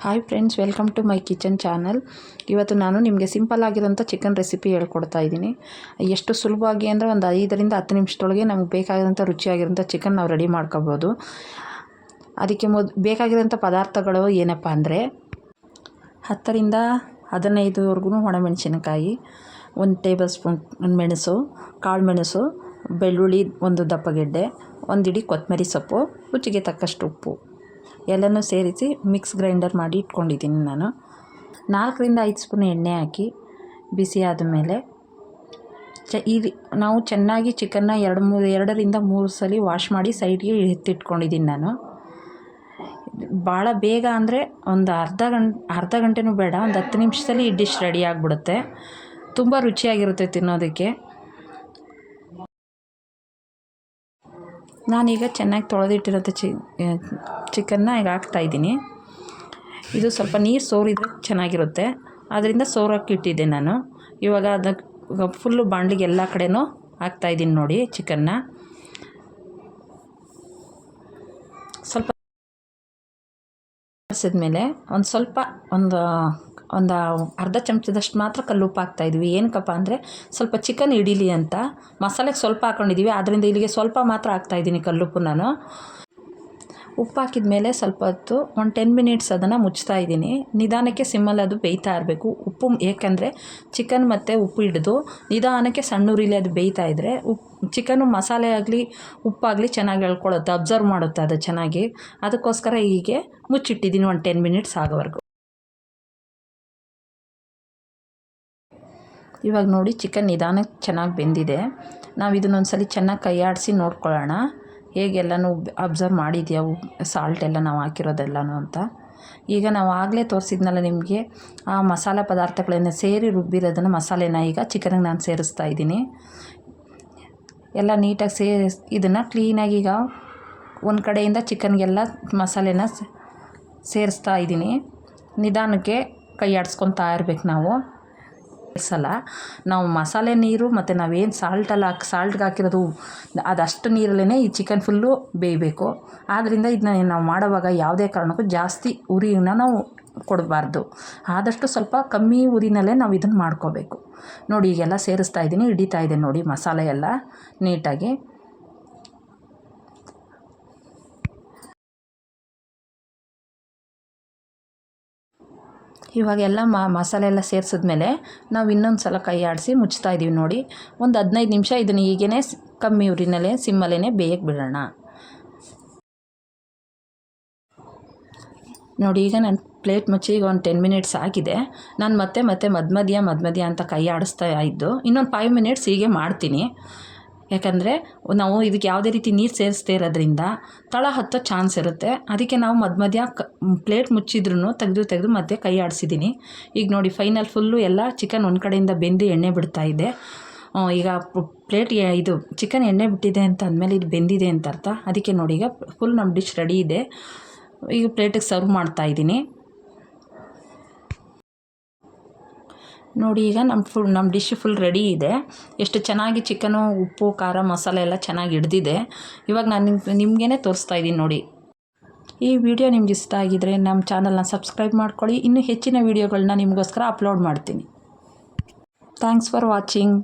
Hi friends, welcome to my kitchen channel. ಇವತ್ತು ನಾನು ನಿಮಗೆ ಸಿಂಪಲ್ ಆಗಿರೋಂಥ ಚಿಕನ್ ರೆಸಿಪಿ ಹೇಳ್ಕೊಡ್ತಾ ಇದ್ದೀನಿ. ಎಷ್ಟು ಸುಲಭವಾಗಿ ಅಂದರೆ ಒಂದು 5ರಿಂದ 10 ನಿಮಿಷದೊಳಗೆ ನಮಗೆ ಬೇಕಾಗಿರೋಂಥ ರುಚಿಯಾಗಿರೋಂಥ ಚಿಕನ್ ನಾವು ರೆಡಿ ಮಾಡ್ಕೋಬೋದು. ಅದಕ್ಕೆ ಬೇಕಾಗಿರೋಂಥ ಪದಾರ್ಥಗಳು ಏನಪ್ಪ ಅಂದರೆ 10ರಿಂದ 15ವರೆಗೂ ಒಣಮೆಣಸಿನಕಾಯಿ, 1 ಟೇಬಲ್ ಸ್ಪೂನ್ ಮೆಣಸು, ಕಾಳು ಮೆಣಸು, ಬೆಳ್ಳುಳ್ಳಿ 1 ದಪ್ಪ ಗೆಡ್ಡೆ, 1 ಹಿಡಿ ಕೊತ್ತಂಬರಿ ಸೊಪ್ಪು, ರುಚಿಗೆ ತಕ್ಕಷ್ಟು ಉಪ್ಪು ಎಲ್ಲನೂ ಸೇರಿಸಿ ಮಿಕ್ಸ್ ಗ್ರೈಂಡರ್ ಮಾಡಿ ಇಟ್ಕೊಂಡಿದ್ದೀನಿ. ನಾನು 4ರಿಂದ 5 ಸ್ಪೂನ್ ಎಣ್ಣೆ ಹಾಕಿ ಬಿಸಿ ಆದಮೇಲೆ ನಾವು ಚೆನ್ನಾಗಿ ಚಿಕನ್ನ 2ರಿಂದ 3 ಸಲ ವಾಶ್ ಮಾಡಿ ಸೈಡ್ಗೆ ಎತ್ತಿಟ್ಕೊಂಡಿದ್ದೀನಿ. ನಾನು ಭಾಳ ಬೇಗ ಅಂದರೆ ಒಂದು ಅರ್ಧ ಗಂಟೆನೂ ಬೇಡ, ಒಂದು 10 ನಿಮಿಷದಲ್ಲಿ ಈ ಡಿಶ್ ರೆಡಿ ಆಗಿಬಿಡುತ್ತೆ. ತುಂಬ ರುಚಿಯಾಗಿರುತ್ತೆ ತಿನ್ನೋದಕ್ಕೆ. ನಾನೀಗ ಚೆನ್ನಾಗಿ ತೊಳೆದಿಟ್ಟಿರೋಂಥ ಚಿಕನ್ನ ಈಗ ಹಾಕ್ತಾಯಿದ್ದೀನಿ. ಇದು ಸ್ವಲ್ಪ ನೀರು ಸೋರಿದರೆ ಚೆನ್ನಾಗಿರುತ್ತೆ, ಆದ್ದರಿಂದ ಸೋರೋಕ್ಕೆ ಇಟ್ಟಿದ್ದೆ ನಾನು. ಇವಾಗ ಅದಕ್ಕೆ ಫುಲ್ಲು ಬಾಣಲಿಗೆ ಎಲ್ಲ ಕಡೆನೂ ಹಾಕ್ತಾಯಿದ್ದೀನಿ ನೋಡಿ ಚಿಕನ್ನ. ಸ್ವಲ್ಪ ಮೇಲೆ ಒಂದು ಅರ್ಧ ಚಮಚದಷ್ಟು ಮಾತ್ರ ಕಲ್ಲುಪ್ಪು ಹಾಕ್ತಾಯಿದ್ವಿ. ಏನಕ್ಕಪ್ಪ ಅಂದರೆ ಸ್ವಲ್ಪ ಚಿಕನ್ ಹಿಡೀಲಿ ಅಂತ. ಮಸಾಲೆಗೆ ಸ್ವಲ್ಪ ಹಾಕ್ಕೊಂಡಿದ್ದೀವಿ, ಆದ್ದರಿಂದ ಇಲ್ಲಿಗೆ ಸ್ವಲ್ಪ ಮಾತ್ರ ಹಾಕ್ತಾಯಿದ್ದೀನಿ ಕಲ್ಲುಪ್ಪು. ನಾನು ಉಪ್ಪು ಹಾಕಿದ ಮೇಲೆ ಸ್ವಲ್ಪ ಹೊತ್ತು ಒಂದು 10 ಮಿನಿಟ್ಸ್ ಅದನ್ನು ಮುಚ್ತಾ ಇದ್ದೀನಿ. ನಿಧಾನಕ್ಕೆ ಸಿಮ್ಮಲ್ಲಿ ಅದು ಬೇಯ್ತಾ ಇರಬೇಕು. ಉಪ್ಪು ಏಕೆಂದರೆ ಚಿಕನ್ ಮತ್ತು ಉಪ್ಪು ಹಿಡಿದು ನಿಧಾನಕ್ಕೆ ಸಣ್ಣೂರಿಲಿ ಅದು ಬೇಯ್ತಾ ಇದ್ದರೆ ಚಿಕನ್ನು ಮಸಾಲೆ ಆಗಲಿ ಉಪ್ಪಾಗಲಿ ಚೆನ್ನಾಗಿ ಎಳ್ಕೊಳ್ಳುತ್ತೆ, ಅಬ್ಸರ್ವ್ ಮಾಡುತ್ತೆ ಅದು ಚೆನ್ನಾಗಿ. ಅದಕ್ಕೋಸ್ಕರ ಹೀಗೆ ಮುಚ್ಚಿಟ್ಟಿದ್ದೀನಿ ಒಂದು 10 ಮಿನಿಟ್ಸ್ ಆಗೋವರೆಗೂ. ಇವಾಗ ನೋಡಿ ಚಿಕನ್ ನಿಧಾನಕ್ಕೆ ಚೆನ್ನಾಗಿ ಬೆಂದಿದೆ. ನಾವು ಇದನ್ನೊಂದ್ಸಲ ಚೆನ್ನಾಗಿ ಕೈ ಆಡಿಸಿ ನೋಡ್ಕೊಳ್ಳೋಣ ಹೇಗೆಲ್ಲನೂ ಅಬ್ಸರ್ವ್ ಮಾಡಿದ್ಯಾವು ಸಾಲ್ಟ್ ಎಲ್ಲ ನಾವು ಹಾಕಿರೋದೆಲ್ಲನೂ ಅಂತ. ಈಗ ನಾವು ಆಗಲೇ ತೋರಿಸಿದ್ನಲ್ಲ ನಿಮಗೆ ಆ ಮಸಾಲೆ ಪದಾರ್ಥಗಳನ್ನ ಸೇರಿ ರುಬ್ಬಿರೋದನ್ನು ಮಸಾಲೆನ ಈಗ ಚಿಕನ್ಗೆ ನಾನು ಸೇರಿಸ್ತಾ ಇದ್ದೀನಿ. ಎಲ್ಲ ನೀಟಾಗಿ ಇದನ್ನು ಕ್ಲೀನಾಗಿ ಈಗ ಒಂದು ಕಡೆಯಿಂದ ಚಿಕನ್ಗೆಲ್ಲ ಮಸಾಲೆನ ಸೇರಿಸ್ತಾ ಇದ್ದೀನಿ. ನಿಧಾನಕ್ಕೆ ಕೈ ಆಡಿಸ್ಕೊತಾ ಇರ್ಬೇಕು ನಾವು. ಸಲ ನಾವು ಮಸಾಲೆ ನೀರು ಮತ್ತು ನಾವೇನು ಸಾಲ್ಟ್ಗೆ ಹಾಕಿರೋದು ಅದಷ್ಟು ನೀರಲ್ಲೇ ಈ ಚಿಕನ್ ಫುಲ್ಲು ಬೇಯಬೇಕು. ಆದ್ದರಿಂದ ಇದನ್ನ ನಾವು ಮಾಡೋವಾಗ ಯಾವುದೇ ಕಾರಣಕ್ಕೂ ಜಾಸ್ತಿ ಉರಿನ ನಾವು ಕೊಡಬಾರ್ದು. ಆದಷ್ಟು ಸ್ವಲ್ಪ ಕಮ್ಮಿ ಉರಿನಲ್ಲೇ ನಾವು ಇದನ್ನು ಮಾಡ್ಕೋಬೇಕು. ನೋಡಿ ಈಗೆಲ್ಲ ಸೇರಿಸ್ತಾ ಇದ್ದೀನಿ, ಹಿಡಿತಾ ಇದೆ ನೋಡಿ ಮಸಾಲೆ ಎಲ್ಲ ನೀಟಾಗಿ. ಇವಾಗೆಲ್ಲ ಮಸಾಲೆ ಎಲ್ಲ ಸೇರಿಸಿದ್ಮೇಲೆ ನಾವು ಇನ್ನೊಂದು ಸಲ ಕೈ ಆಡಿಸಿ ಮುಚ್ತಾ ಇದ್ದೀವಿ ನೋಡಿ. ಒಂದು 15 ನಿಮಿಷ ಇದನ್ನು ಹೀಗೇ ಕಮ್ಮಿ ಉರಿನಲ್ಲೇ ಸಿಮ್ಮಲ್ಲೇ ಬೇಯಕ್ಕೆ ಬಿಡೋಣ. ನೋಡಿ ಈಗ ನಾನು ಪ್ಲೇಟ್ ಮುಚ್ಚಿ ಈಗ ಒಂದು 10 ಮಿನಿಟ್ಸ್ ಆಗಿದೆ. ನಾನು ಮತ್ತೆ ಮಧ್ಯ ಅಂತ ಕೈ ಆಡಿಸ್ತಾ ಇದ್ದು ಇನ್ನೊಂದು 5 ಮಿನಿಟ್ಸ್ ಹೀಗೆ ಮಾಡ್ತೀನಿ. ಯಾಕಂದರೆ ನಾವು ಇದಕ್ಕೆ ಯಾವುದೇ ರೀತಿ ನೀರು ಸೇರಿಸ್ದೇ ಇರೋದ್ರಿಂದ ತಳ ಹತ್ತೋ ಚಾನ್ಸ್ ಇರುತ್ತೆ. ಅದಕ್ಕೆ ನಾವು ಮಧ್ಯ ಪ್ಲೇಟ್ ಮುಚ್ಚಿದ್ರೂ ತೆಗೆದು ಮತ್ತೆ ಕೈ ಆಡಿಸಿದ್ದೀನಿ. ಈಗ ನೋಡಿ ಫೈನಲ್ ಫುಲ್ಲು ಎಲ್ಲ ಚಿಕನ್ ಒಂದು ಕಡೆಯಿಂದ ಬೆಂದು ಎಣ್ಣೆ ಬಿಡ್ತಾ ಇದೆ. ಈಗ ಇದು ಚಿಕನ್ ಎಣ್ಣೆ ಬಿಟ್ಟಿದೆ ಅಂತ ಅಂದಮೇಲೆ ಇದು ಬೆಂದಿದೆ ಅಂತ ಅರ್ಥ. ಅದಕ್ಕೆ ನೋಡಿ ಈಗ ಫುಲ್ ನಮ್ಮ ಡಿಶ್ ರೆಡಿ ಇದೆ. ಈಗ ಪ್ಲೇಟಿಗೆ ಸರ್ವ್ ಮಾಡ್ತಾಯಿದ್ದೀನಿ. ನೋಡಿ ಈಗ ನಮ್ಮ ಡಿಶ್ ಫುಲ್ ರೆಡಿ ಇದೆ. ಎಷ್ಟು ಚೆನ್ನಾಗಿ ಚಿಕನು ಉಪ್ಪು ಖಾರ ಮಸಾಲೆ ಎಲ್ಲ ಚೆನ್ನಾಗಿ ಹಿಡ್ದಿದೆ. ಇವಾಗ ನಾನು ನಿಮಗೇ ತೋರಿಸ್ತಾ ಇದ್ದೀನಿ ನೋಡಿ. ಈ ವಿಡಿಯೋ ನಿಮ್ಗೆ ಇಷ್ಟ ಆಗಿದರೆ ನಮ್ಮ ಚಾನಲ್ನ ಸಬ್ಸ್ಕ್ರೈಬ್ ಮಾಡ್ಕೊಳ್ಳಿ. ಇನ್ನೂ ಹೆಚ್ಚಿನ ವೀಡಿಯೋಗಳನ್ನ ನಿಮಗೋಸ್ಕರ ಅಪ್ಲೋಡ್ ಮಾಡ್ತೀನಿ. Thanks for watching.